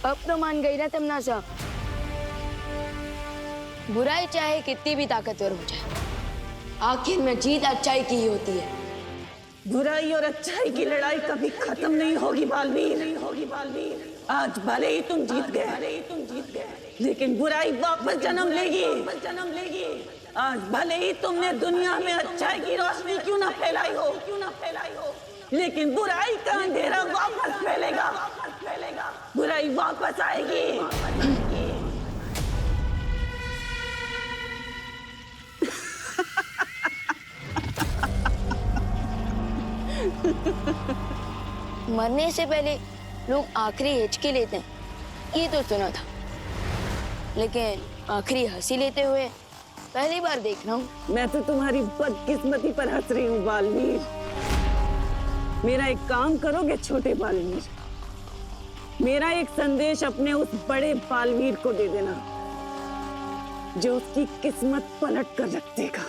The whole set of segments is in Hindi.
अब तो मान गई ना तमन्ना। बुराई चाहे कितनी भी ताकतवर हो जाए, आखिर में जीत अच्छाई की ही होती है। बुराई और अच्छाई की लड़ाई कभी खत्म नहीं होगी बालवीर, नहीं होगी बालवीर। आज भले ही तुम जीत गए, लेकिन बुराई वापस जन्म लेगी। आज भले ही तुमने दुनिया में अच्छाई की रोशनी क्यों ना फैलाई हो, लेकिन बुराई का अंधेरा वापस फैलेगा। बुराई वापस आएगी। मरने से पहले लोग आखिरी हिचकी लेते हैं, ये तो सुना था, लेकिन आखिरी हंसी लेते हुए पहली बार देख रहा हूँ। मैं तो तुम्हारी बदकिस्मती पर हंस रही हूँ बालवीर। मेरा एक काम करोगे छोटे बालवीर? मेरा एक संदेश अपने उस बड़े बालवीर को दे देना जो उसकी किस्मत पलट कर रख देगा।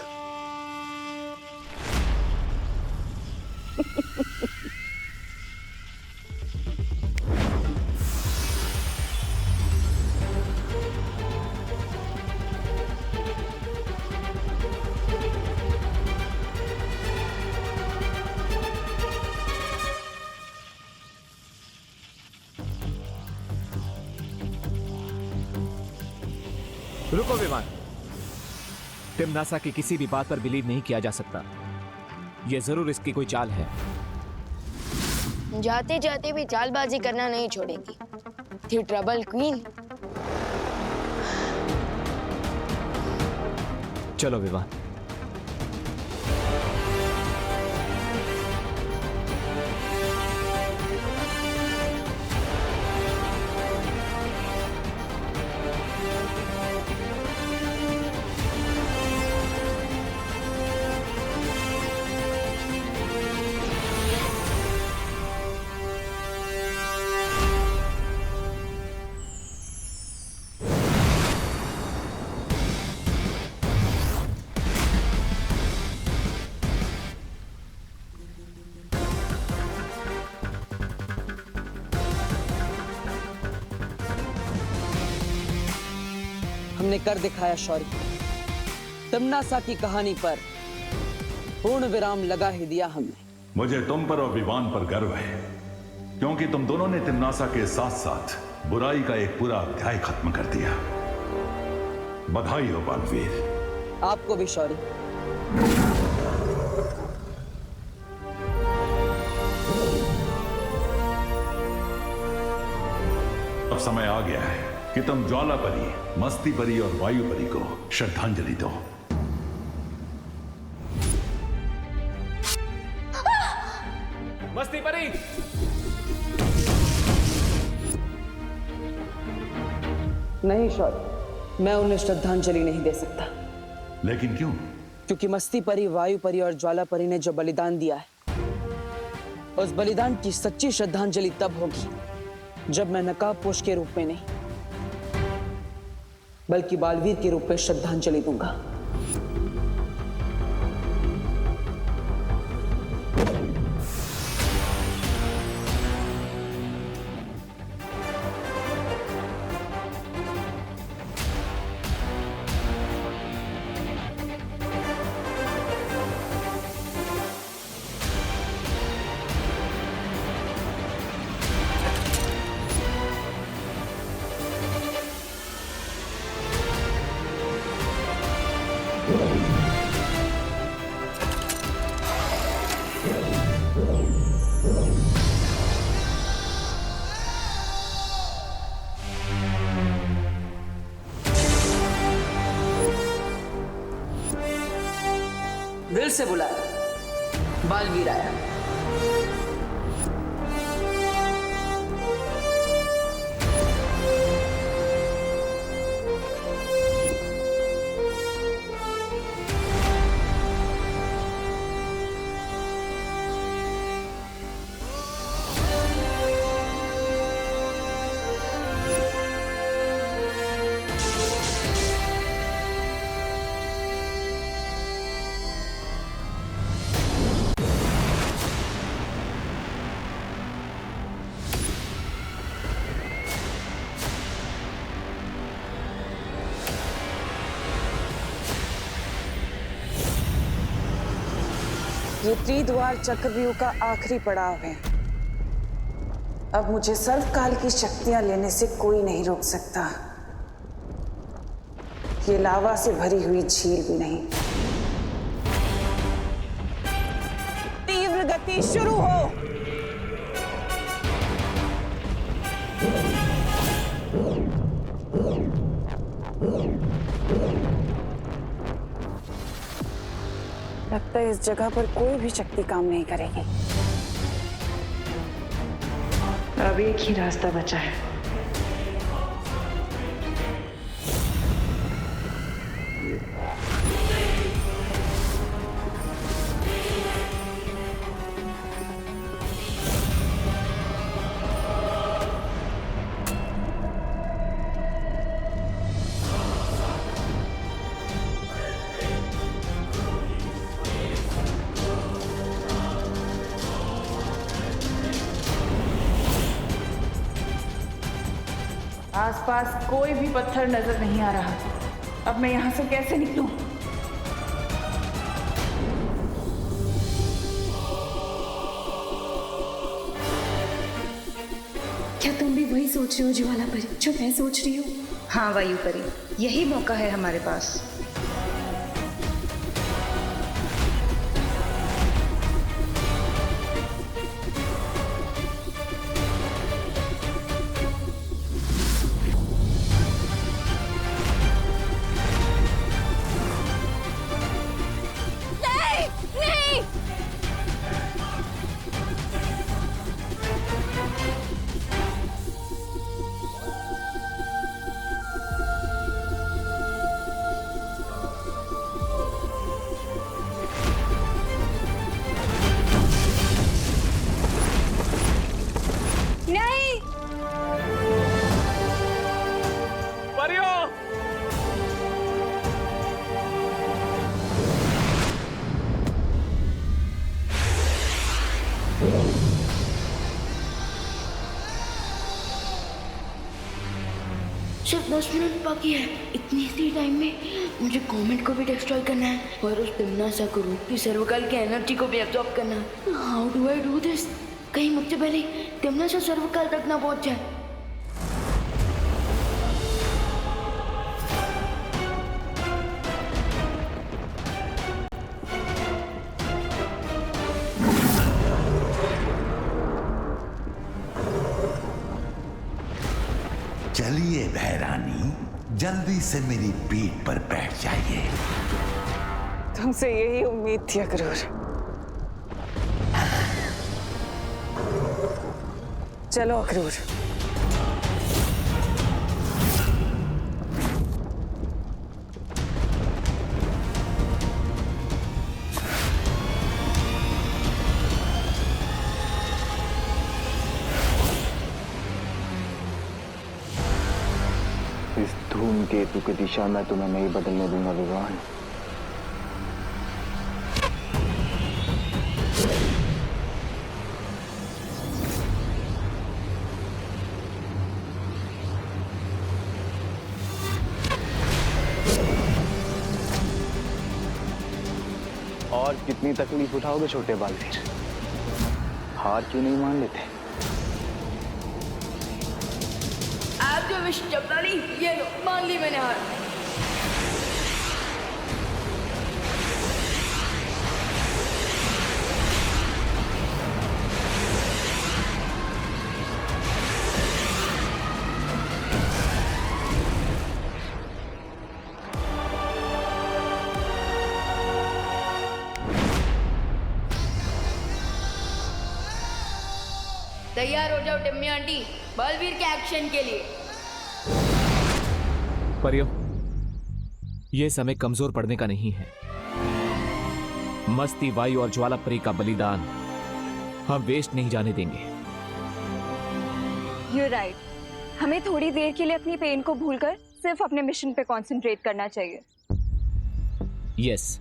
रुको विमान, तिम्नासा की किसी भी बात पर बिलीव नहीं किया जा सकता। यह जरूर इसकी कोई चाल है। जाते जाते भी चालबाजी करना नहीं छोड़ेगी। थी ट्रबल क्वीन। चलो विवान। हमने कर दिखाया शौर्य। तिम्नासा की कहानी पर पूर्ण विराम लगा ही दिया हमने। मुझे तुम पर और विवान पर गर्व है, क्योंकि तुम दोनों ने तिम्नासा के साथ साथ बुराई का एक पूरा अध्याय खत्म कर दिया। बधाई हो बालवीर। आपको भी शौर्य। अब समय आ गया है कि तुम ज्वाला परी, मस्ती परी और वायु परी को श्रद्धांजलि दो। मस्ती परी! नहीं शौर्य, मैं उन्हें श्रद्धांजलि नहीं दे सकता। लेकिन क्यों? क्योंकि मस्ती परी, वायु परी और ज्वाला परी ने जो बलिदान दिया है, उस बलिदान की सच्ची श्रद्धांजलि तब होगी जब मैं नकाबपोश के रूप में नहीं, बल्कि बालवीर के रूप में श्रद्धांजलि दूंगा। दिल से बुलाया, बालवीर आया। ये त्रिद्वार चक्रव्यूह का आखिरी पड़ाव है। अब मुझे सर्वकाल की शक्तियां लेने से कोई नहीं रोक सकता। ये लावा से भरी हुई झील भी नहीं। तीव्र गति शुरू हो। लगता है इस जगह पर कोई भी शक्ति काम नहीं करेगी। अब एक ही रास्ता बचा है। आसपास कोई भी पत्थर नजर नहीं आ रहा। अब मैं यहां से कैसे निकलूं? क्या तुम भी वही सोच रहे हो ज्वाला परी जो मैं सोच रही हूँ? हाँ वायु परी, यही मौका है हमारे पास। सिर्फ 10 मिनट बाकी है। इतनी सी टाइम में मुझे कॉमेट को भी डिस्ट्रॉय करना है और उस तिम्नासा को रूप की सर्वकाल की एनर्जी को भी एब्जॉर्ब करना है। How do I do this? कहीं मुझसे पहले तिम्नासा सर्वकाल तक ना पहुंच जाए। चलिए भैरानी, जल्दी से मेरी पीठ पर बैठ जाइए। तुमसे यही उम्मीद थी अक्रूर। चलो अक्रूर। इस धूमकेतु की दिशा में तुम्हें नहीं बदलने दूंगा विवान। और कितनी तकलीफ उठाओगे छोटे बालवीर? हार क्यों नहीं मान लेते? आप जो विश जपता ली, ये लो, मान ली मैंने हार। तैयार हो जाओ टिम्मी आंटी, बलवीर के एक्शन के लिए। परियों, यह समय कमजोर पड़ने का नहीं है। मस्ती, वायु और ज्वाला परी का बलिदान हम वेस्ट नहीं जाने देंगे। You're right. हमें थोड़ी देर के लिए अपनी पेन को भूलकर सिर्फ अपने मिशन पे कंसंट्रेट करना चाहिए। यस,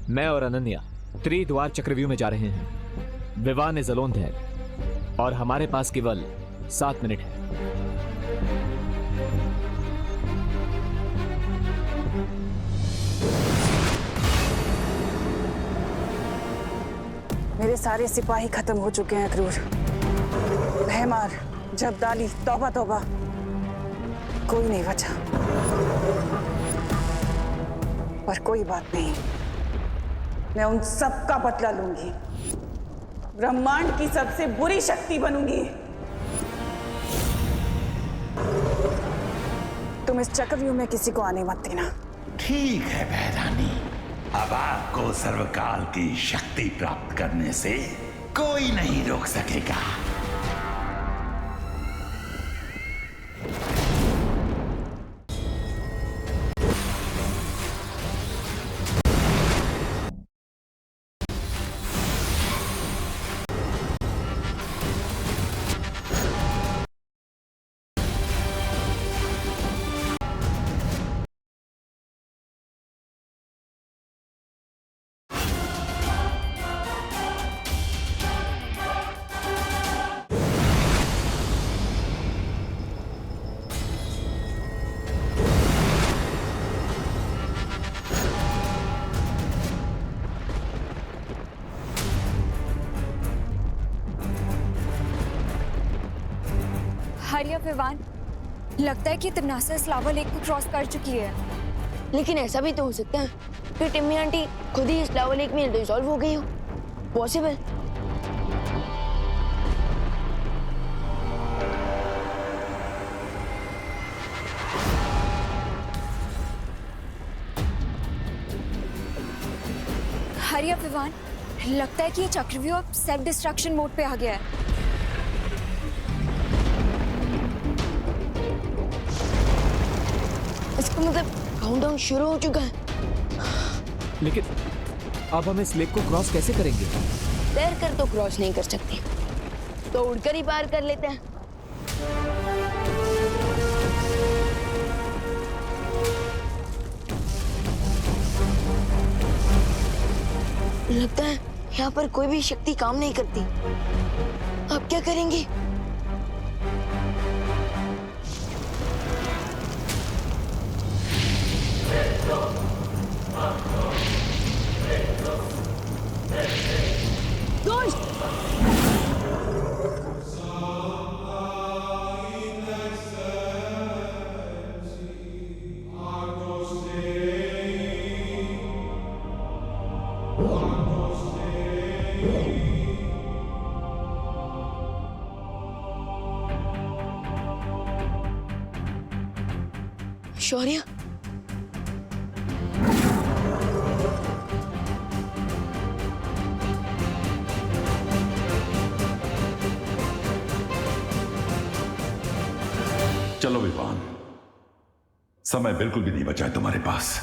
मैं और अनन्या त्रिद्वार चक्रव्यूह में जा रहे हैं। विवान इज अलोन देयर और हमारे पास केवल 7 मिनट है। मेरे सारे सिपाही खत्म हो चुके हैं क्रूर। भैमार, जबदाली, तौबा तौबा, कोई नहीं बचा। पर कोई बात नहीं, मैं उन सब का बदला लूंगी। ब्रह्मांड की सबसे बुरी शक्ति बनूंगी। तुम इस चक्रव्यूह में किसी को आने मत देना। ठीक है बहरानी, अब आपको सर्वकाल की शक्ति प्राप्त करने से कोई नहीं रोक सकेगा। हरिया विवान, लगता है कि तिमनासा इस लावा लेक को क्रॉस कर चुकी है। लेकिन ऐसा भी तो हो सकता है कि टिम्मी आंटी खुद ही इस लावा लेक में डिसॉल्व हो गई हो। पॉसिबल। हरिया विवान, लगता है कि ये चक्रव्यूह अब सेल्फ डिस्ट्रक्शन मोड पे आ गया है। इसका मतलब काउंटडाउन शुरू हो चुका है। लेकिन अब हम इस लेक को क्रॉस कैसे करेंगे? तैरकर तो क्रॉस नहीं कर सकते, तो उड़कर ही पार कर लेते हैं। लगता है यहाँ पर कोई भी शक्ति काम नहीं करती। अब क्या करेंगे? शौर्य, चलो विवान, समय बिल्कुल भी नहीं बचा है तुम्हारे पास।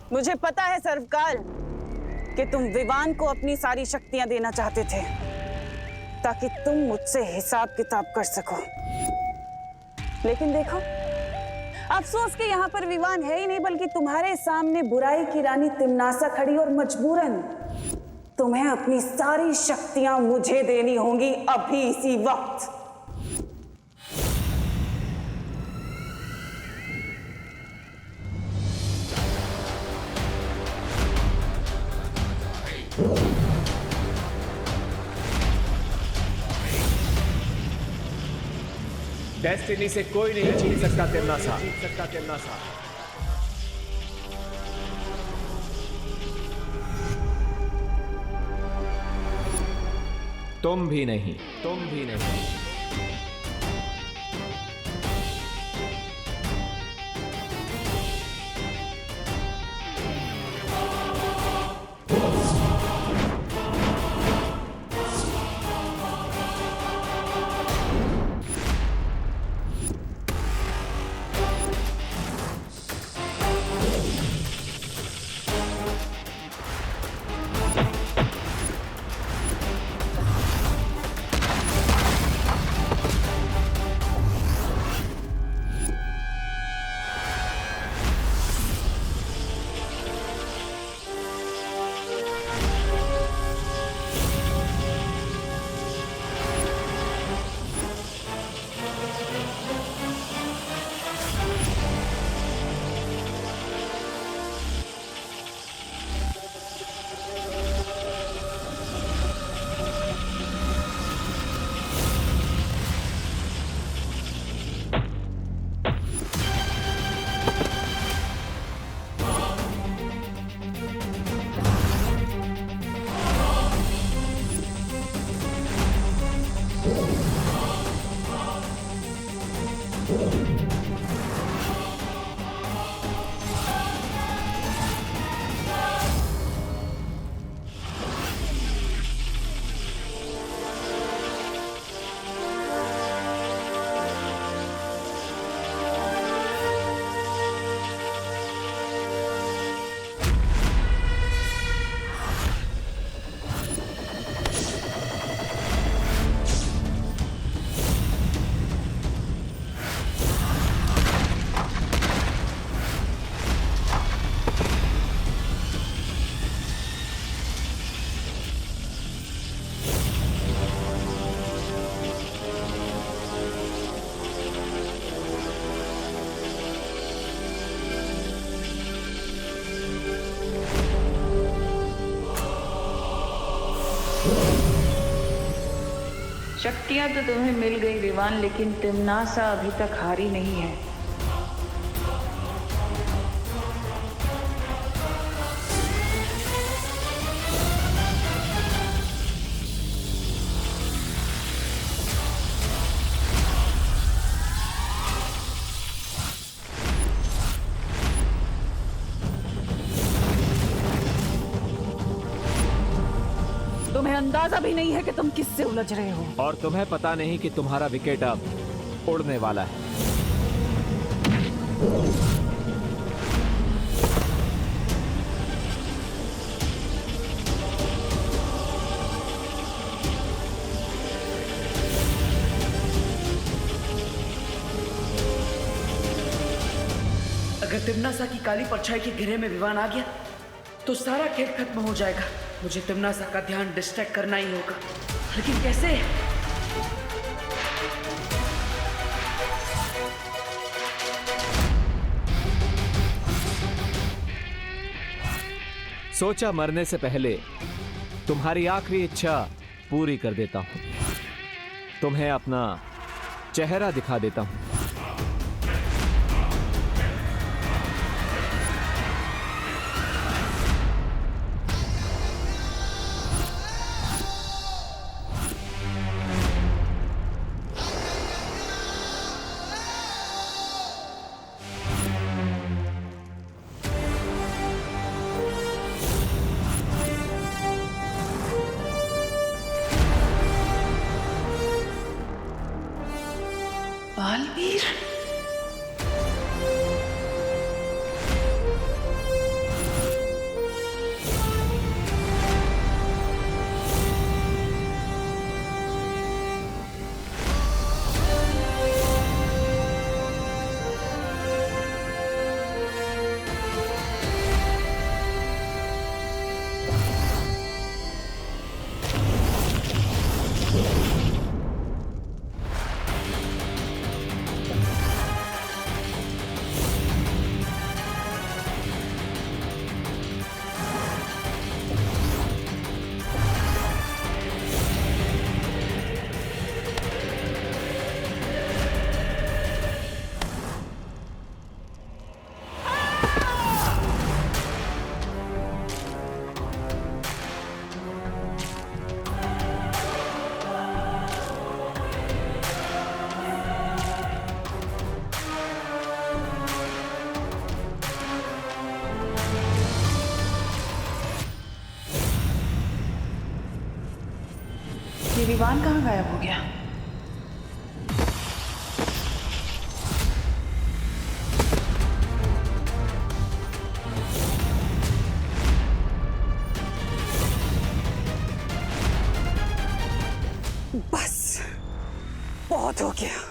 मुझे पता है सर्वकाल कि तुम विवान को अपनी सारी शक्तियां देना चाहते थे ताकि तुम मुझसे हिसाब किताब कर सको। लेकिन देखो, अफसोस कि यहाँ पर विवान है ही नहीं, बल्कि तुम्हारे सामने बुराई की रानी तिमनासा खड़ी और मजबूरन तुम्हें अपनी सारी शक्तियां मुझे देनी होंगी अभी इसी वक्त। डेस्टिनी से कोई नहीं छीन सकता तिमनासा। तुम भी नहीं। शक्तियां तो तुम्हें मिल गई विवान, लेकिन तिम्नासा अभी तक हारी नहीं है। तुम्हें अंदाजा भी नहीं है कि तुम किससे उलझ रहे हो। और तुम्हें पता नहीं कि तुम्हारा विकेट अब उड़ने वाला है। अगर तिम्नासा की काली परछाई के घेरे में विवान आ गया तो सारा खेल खत्म हो जाएगा। मुझे तिम्नासा का ध्यान डिस्ट्रैक्ट करना ही होगा, लेकिन कैसे? सोचा मरने से पहले तुम्हारी आखिरी इच्छा पूरी कर देता हूं। तुम्हें अपना चेहरा दिखा देता हूं। बालवीर, ये विवान कहाँ गायब हो गया? बस बहुत हो गया।